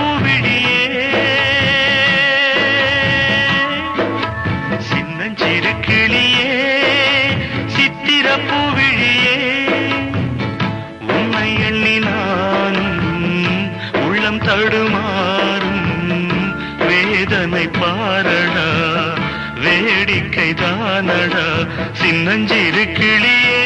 பூவிழியே சின்னஞ்சிறு கிளியே சித்திர பூவிழியே உன்னை எண்ணி நானும் உள்ளம் தடுமாறும் வேதனை பாரடா வேடிக்கை தானடா சின்னஞ்சிறு கிளியே